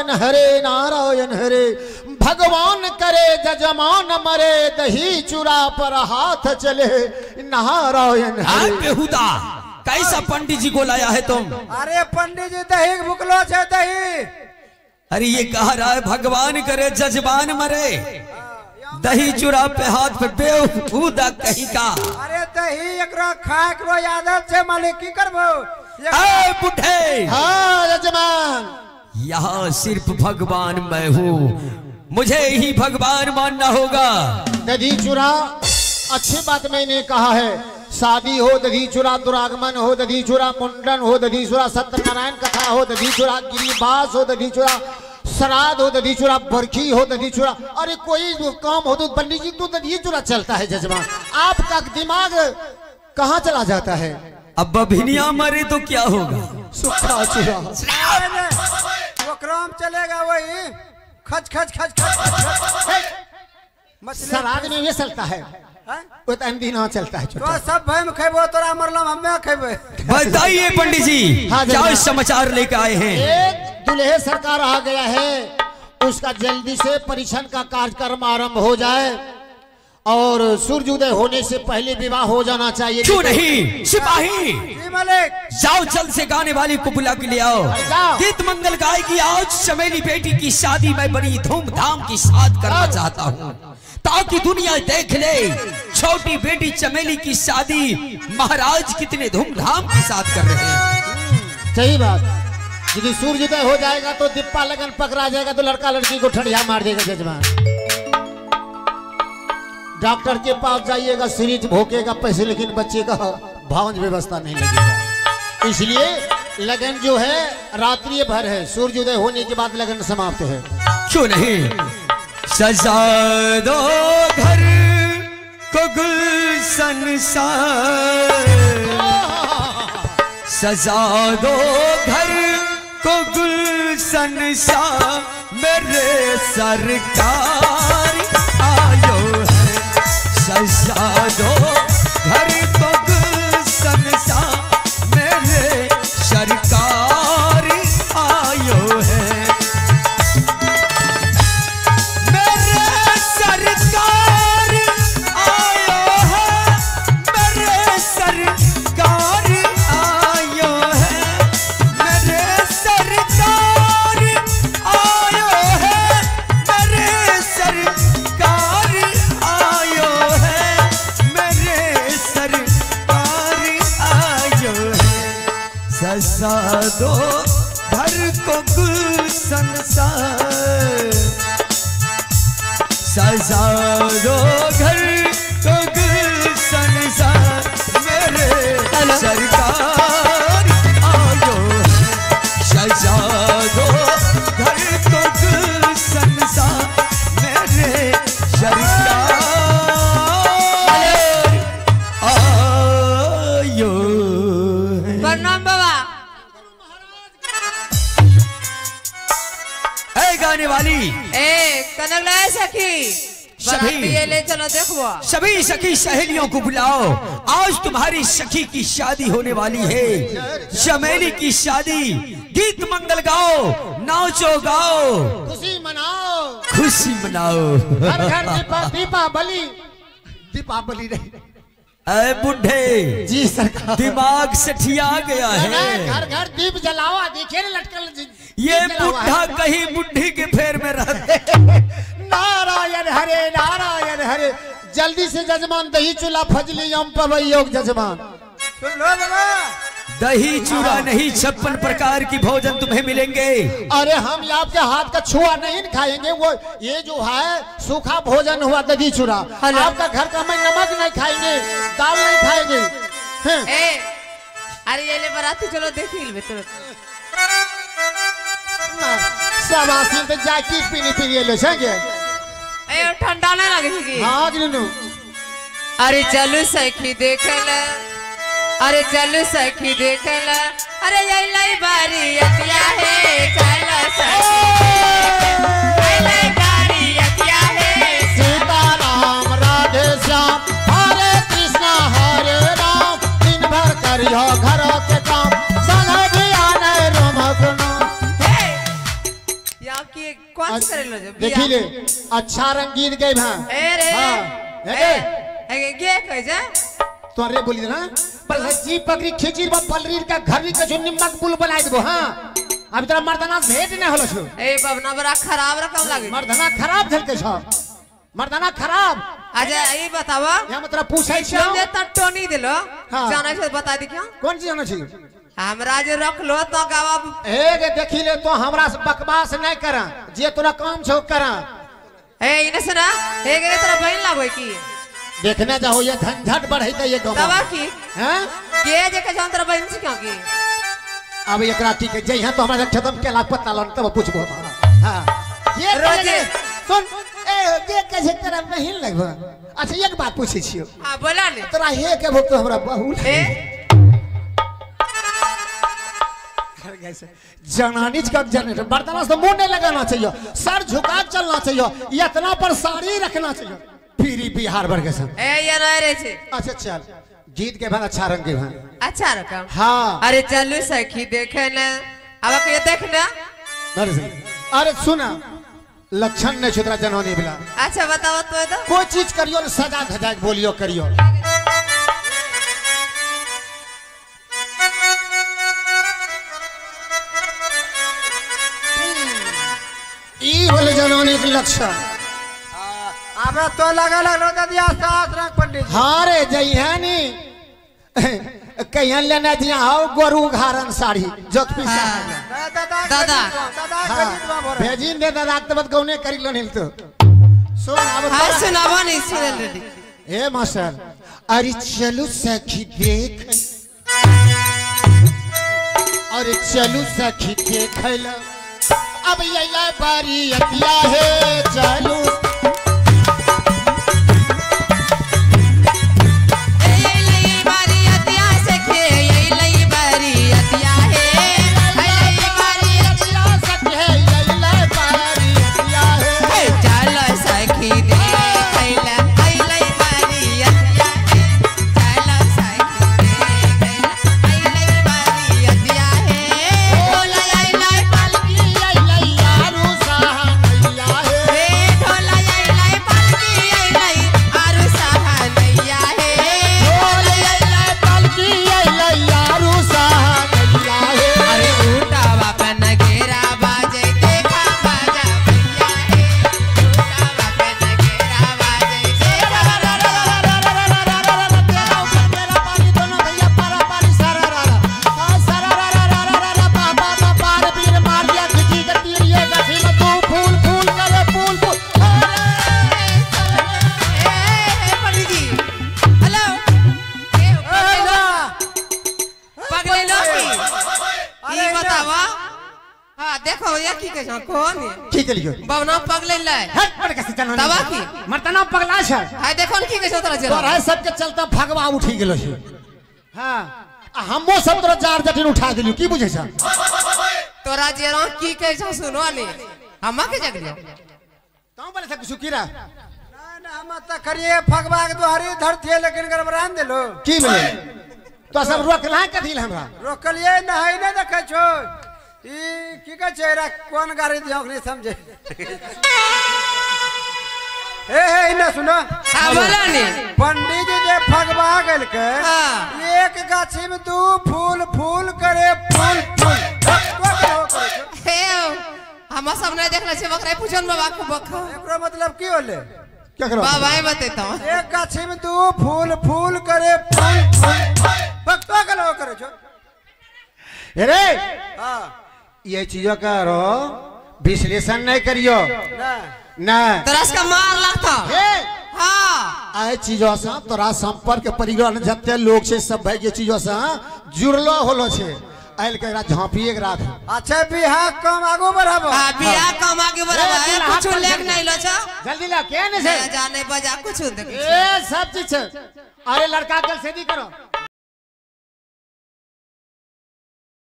नारायण हरे। भगवान करे जजमान मरे, दही चूरा पर हाथ चले, नारायण हरे। बेहुदा कैसा पंडित जी को लाया है तुम? अरे पंडित जी दही भुकलो छे दही। अरे ये कह रहा है भगवान करे जजमान मरे, दही चूरा पे हाथ पे, बेहुदा कहीं का। अरे दही एकरा खाए करो आदत छे मालिक, की करबो? ए बुढ़े, हाँ यजमान, यहाँ सिर्फ भगवान मैं हूँ, मुझे ही भगवान मानना होगा। दही चूरा अच्छी बात मैंने कहा है। शादी हो दधी चूरा, दुरागमन हो दधी चूरा, मुंडन हो दधी चूरा, सत्यनारायण कथा हो दधी चूरा, गिरिबास हो दधी चूरा, श्राद्ध हो दधी चूरा, बरखी हो दधी चूरा। अरे कोई काम हो तो पंडित जी तो दधी चूरा चलता है जजमान। आपका दिमाग कहाँ चला जाता है? अब बभिनिया मरे तो क्या होगा? सूखा चूरा वो क्रम चलेगा वही खच खच खच खच। श्राद्ध में ये चलता है, वो तो चलता है। तो सब भाई में खेबो, तोरा मरलम हमें खेबे। बताइए पंडित जी, हाँ, क्या समाचार लेकर आए हैं? एक दुल्हे सरकार आ गया है, उसका जल्दी से परीक्षण का कार्यक्रम आरंभ हो जाए और सूर्योदय होने से पहले विवाह हो जाना चाहिए। क्यों नहीं सिपाही, जाओ जल्द से गाने वाली को बुला के ले आओ, गीत मंगल गाएगी। आज चमेली बेटी की शादी मैं बड़ी धूमधाम के साथ करना चाहता हूँ, ताकि दुनिया देख ले छोटी बेटी चमेली की शादी महाराज कितने धूमधाम के साथ कर रहे हैं। सही बात। यदि सूर्योदय हो जाएगा तो दिप्पा लगन पकड़ा जाएगा, तो लड़का लड़की को ठंडिया मार देगा जजमान। डॉक्टर के पास जाइएगा, सीरीज भोंकेगा पैसे, लेकिन बच्चे का भावज व्यवस्था नहीं लगेगा। इसलिए लगन जो है रात्रि भर है, सूर्योदय होने के बाद लगन समाप्त है। क्यों नहीं सजा दो घर को गुलशन सा, सजा दो घर को गुलशन सा, मेरे सरकार आयो है। सजा दो घर को गुलशन सा, मेरे सरकार आयो है। सजा दो घर को गुलशन सा, सजा दो घर को गुलशन सा, मेरे सरकार आयो है। सजा दो घर को गुलशन सा, मेरे सरकार आयो है। प्रणाम बाबा। गाने वाली कनक लाया सखी, ये ले चलो देखो। सभी सखी सहेलियों को बुलाओ, आज तुम्हारी सखी की शादी होने वाली है। चमेली की शादी, गीत मंगल गाओ, नाचो गाओ, खुशी मनाओ, खुशी मनाओ। घर घर दीपावली, दीपावली नहीं। अरे बुढ़े जी सरकार, दिमाग सठिया गया है। घर घर दीप जलाओ, देखिए लटकल। ये बुढ़ा कहीं बुढ़ी के फेर में रहता। नारायण हरे, नारायण हरे। जल्दी से जजमान दही चूल्हा फजली हम पवैयोग जजमान। सुन लो बाबा, दही चूरा नहीं 56 प्रकार की भोजन तुम्हें मिलेंगे। अरे हम आपके हाथ का छुआ नहीं खाएंगे, वो ये जो है सूखा भोजन हुआ दही चूरा। आपका घर का मैं नमक नहीं खाएंगे, दाल नहीं खाएंगे। अरे ये ले बराती चलो देखी सब आसी तो जाकी पीनी पीनी ले सके। ठंडा ना लगे। हाँ गिनू। अरे चलो सखी देखला, अरे चलो सखी देखला, अरे ये लाई बारी अतिया है, चलो सखी लाई बारी अतिया है। सीताराम राधे श्याम, हरे कृष्णा हरे राम, दिन भर करियो घरों के काम, संग भी आने रमक नाम। यहाँ कौन करे लो जो देखी ले अच्छा रंगीन गए हां ए रे ए गे कह जा तो रे बोली ना पर जी पकड़ी खींची बा पलरीर का घरी का जो निमक पुल बनाई देबो हां अब तेरा मर्दाना भेट नहीं होलो छो ए बबना बड़ा खराब रकम लागे मर्दाना खराब झलके छ मर्दाना खराब अच्छा ये बतावा या मतलब पूछै छ जे तट्टो नहीं दिलो जाने से बता दी क्या कौन चीज जानो छी हमरा जे रख लो तो गावा ए देखी ले तो हमरा से बकवास नहीं करा जे तोरा काम छौ करा ए इने से ना ए गे तेरा बहन लागोय की देखने जाओ ये झंझट बढ़ै त ये गांव दवा की हैं के जे के जान तेरा बहन से क्यों की अब एकरा की के जई हां तो हमरा खत्म केला पता लन तब पूछबो हां ये रोज सुन ए ये कैसे तेरा बहन लगबो अच्छा एक बात पूछै छियो हां बोला ने तोरा हे के भक्त हमरा बहुत ए जनानीज का जनरेटर बर्तन से मुंह नहीं लगाना चाहिए सर झुका चलना चाहिए इतना पर साड़ी रखना चाहिए फिर बिहार भर के सब ए ये रह रे छे अच्छा चल गीत के बाद अच्छा रंग के बाद अच्छा रकम हाँ अरे चलू सखी देखे ना अब के देख ना अरे सुना लक्षण नहीं छुतरा जनानी बिला अच्छा बताओ तो कोई चीज करियो ना सजा धजा के बोलियो करियो ई बोले जनानी के लक्षण हमरा तो लगा रो दिया सास रंग पंडित हाँ रे जई है नी कहीं लेना दिया आओ गोरू घारन साड़ी जोत पीसा दादा भेजी दे दादा तब गौने करी लो नहीं तो सुन अब हां सुनावा नहीं सुनल रेडी ए मास्टर अरे चलो सखी देख अरे चलो सखी देख ला अब ये बारी अतिया है चलो देखो ये की कह छ कौन की के लियो बवना पगले लै हट पर के तना दवा की मर्तना पगला छ हाय देखो की कह छ तोरा जरा तोरा सब के चलता भगवा उठी गेलो छ हां हमो सब तोरा जार जटिन उठा देलियो की बुझै छ तोरा जरा की कह छ सुनो ने हमा के जगलियो तौ बोले छ सुकीरा ना हम त करिए भगवा के दोहरी धरती लेकिन गरबरान देलो की मिले तो सब रोकला कथि हमरा रोकलिए नहीं ने देखे छो ई की कह चेहरा कौन गाड़ी दियो नहीं समझे ए इने सुनो हां बोला ने पंडित जी जे भगवा गेल के हां एक गाछी में दू फूल फूल करे फूल फूल हे हम सब नहीं देखले छे बकरा पूछन बाबा को बखा एकरो मतलब की होले क्या करो बाबा ही बतेता एक गाछी में दू फूल फूल करे फूल फूल भक्तो गलो करे छो अरे हां ये चीजों का रो विश्लेषण नहीं करियो ना तोरा का मार लगता हे हां आए चीजों से तोरा संपर्क परिग्रह जते लोग छे सब भाई ये चीजों से जुड़लो होलो छे आइल के झांपिए के राख अच्छा बिहार कम आगो बढ़ाबो हां बियाह कम आगे बढ़ाबो कुछ लेक नहीं लो छ जल्दी ला के ने से जाने बजा कुछ देख ए सब चीज छे अरे लड़का के शादी करो